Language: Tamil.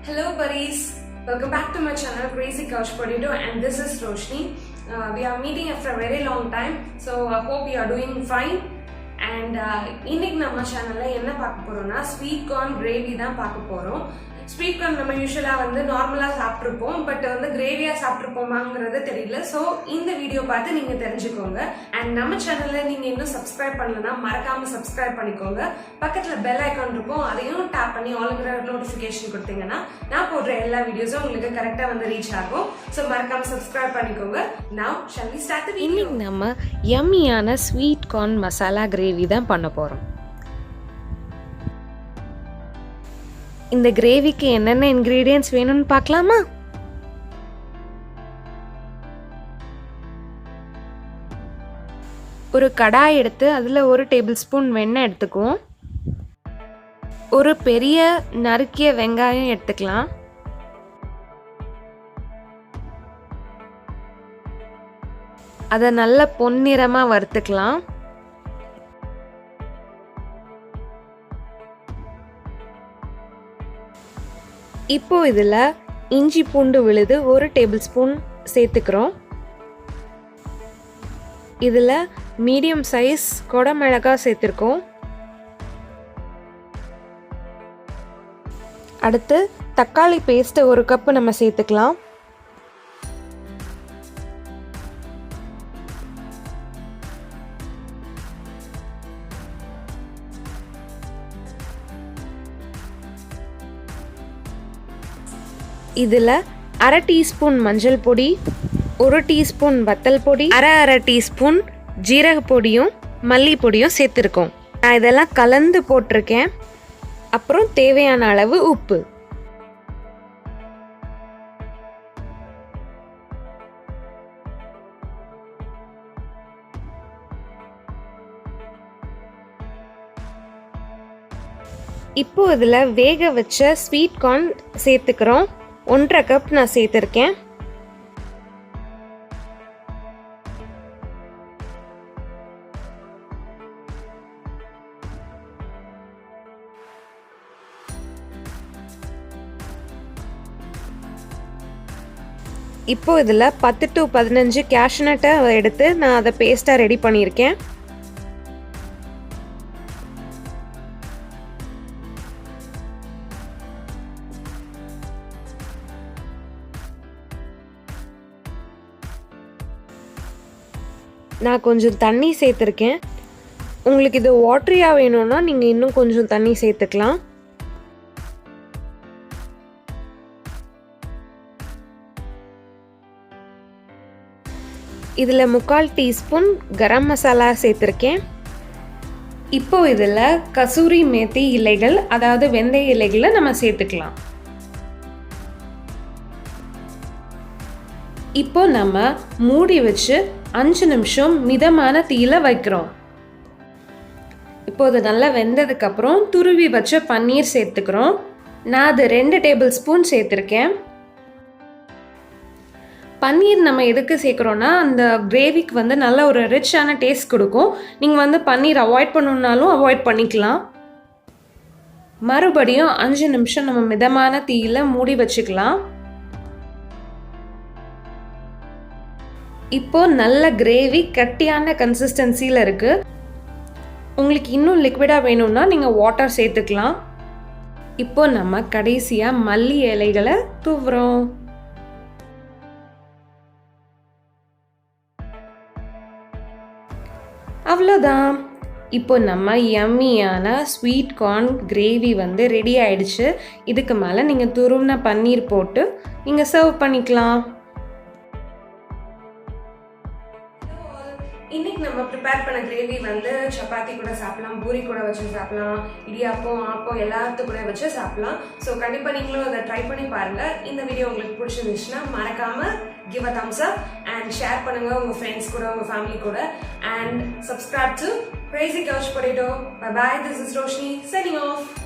Hello buddies, welcome back to my channel Crazee Couch Potato, and this is Roshni. We are meeting after a very long time, so I hope you are doing fine. And இன்னைக்கு நம்ம சேனல்ல என்ன பார்க்க போறோம்னா ஸ்வீட் கார்ன் கிரேவி தான் பார்க்க போறோம். ஸ்வீட் கார்ன் நம்ம யூசுவலா நார்மலா சாப்பிட்டுருப்போம், பட் கிரேவியா சாப்பிட்டுருப்போமாங்கிறது தெரியல. ஸோ இந்த வீடியோ பார்த்து நீங்க தெரிஞ்சுக்கோங்க. அண்ட் நம்ம சேனல்ல நீங்க இன்னும் சப்ஸ்கிரைப் பண்ணலன்னா மறக்காம சப்ஸ்கிரைப் பண்ணிக்கோங்க. பக்கத்துல பெல் ஐக்கான் இருக்கும், அதையும் டேப் பண்ணி ஆல்ங்கிற நோட்டிபிகேஷன் கொடுத்தீங்கன்னா நான் போடுற எல்லா வீடியோஸும் உங்களுக்கு கரெக்டா ரீச் ஆகும். ஸோ மறக்காம சப்ஸ்கிரைப் பண்ணிக்கோங்க. Now shall we start the video? இன்னைக்கு நம்ம யம்மியான ஸ்வீட் கார்ன் மசாலா கிரேவி தான் பண்ண போறோம். இந்த கிரேவிக்கு என்னென்ன இன்கிரீடியன்ட்ஸ் வேணும்னு பார்க்கலாமா? ஒரு கடாய் எடுத்து அதில் 1 டேபிள் ஸ்பூன் வெண்ணெய் எடுத்துக்குவோம். ஒரு பெரிய நறுக்கிய வெங்காயம் எடுத்துக்கலாம். அதை நல்ல பொன்னிறமாக வறுத்துக்கலாம். இப்போ இதில் இஞ்சி பூண்டு விழுது 1 டேபிள் ஸ்பூன் சேர்த்துக்கிறோம். இதில் மீடியம் சைஸ் கொடமிளகாய் சேர்த்துருக்கோம். அடுத்து தக்காளி பேஸ்ட் 1 கப் நம்ம சேர்த்துக்கலாம். இதில் 1/2 டீஸ்பூன் மஞ்சள் பொடி, 1 டீஸ்பூன் வத்தல் பொடி, அரை டீஸ்பூன் ஜீரக பொடியும் மல்லி பொடியும் சேர்த்துருக்கோம். நான் இதெல்லாம் கலந்து போட்டிருக்கேன். அப்புறம் தேவையான அளவு உப்பு. இப்போ இதில் வேக வச்ச ஸ்வீட் கார்ன் சேர்த்துக்கிறோம். 1/2 கப் நான் சேர்த்துருக்கேன். இப்போ இதில் 10 to 15 கேஷ்நட்டை எடுத்து நான் அதை பேஸ்ட்டாக ரெடி பண்ணியிருக்கேன். நான் கொஞ்சம் தண்ணி சேர்த்துருக்கேன். உங்களுக்கு இது வாட்டரியாக வேணும்னா நீங்கள் இன்னும் கொஞ்சம் தண்ணி சேர்த்துக்கலாம். இதில் 3/4 டீஸ்பூன் கரம் மசாலா சேர்த்துருக்கேன். இப்போ இதில் கசூரி மேத்தி இலைகள், அதாவது வெந்தய இலைகளை நம்ம சேர்த்துக்கலாம். இப்போ நம்ம மூடி வச்சு 5 நிமிஷம் மிதமான தீயில வைக்கிறோம். இப்போ அது நல்லா வெந்ததுக்கப்புறம் துருவி வச்ச பன்னீர் சேர்த்துக்கிறோம். நான் அது 2 டேபிள் ஸ்பூன் சேர்த்துருக்கேன். பன்னீர் நம்ம எதுக்கு சேர்க்குறோன்னா அந்த கிரேவிக்கு நல்ல ஒரு ரிச்சான டேஸ்ட் கொடுக்கும். நீங்கள் பன்னீர் அவாய்ட் பண்ணணுன்னாலும் அவாய்ட் பண்ணிக்கலாம். மறுபடியும் 5 நிமிஷம் நம்ம மிதமான தீயில மூடி வச்சுக்கலாம். இப்போ நல்ல கிரேவி கட்டியான கன்சிஸ்டன்சியில் இருக்குது. உங்களுக்கு இன்னும் லிக்விடாக வேணும்னா நீங்கள் வாட்டர் சேர்த்துக்கலாம். இப்போ நம்ம கடைசியாக மல்லி இலைகளை தூவுறோம். அவ்வளோதான். இப்போ நம்ம யம்மியான ஸ்வீட் கார்ன் கிரேவி ரெடி ஆயிடுச்சு. இதுக்கு மேலே நீங்கள் துருவின பன்னீர் போட்டு நீங்கள் சர்வ் பண்ணிக்கலாம். இன்னைக்கு நம்ம ப்ரிப்பேர் பண்ண கிரேவி சப்பாத்தி கூட சாப்பிடலாம், பூரி கூட வச்சு சாப்பிடலாம், இடியாப்பம் ஆப்பம் எல்லாத்து கூட வச்சு சாப்பிடலாம். ஸோ கண்டிப்பாக நீங்களும் அதை ட்ரை பண்ணி பாருங்கள். இந்த வீடியோ உங்களுக்கு பிடிச்சிருந்துச்சுன்னா மறக்காம give a Thums up and share பண்ணுங்க உங்கள் ஃப்ரெண்ட்ஸ் கூட, உங்கள் ஃபேமிலி கூட. And subscribe to Crazee Couch Potato. Bye bye. This is Roshni signing off.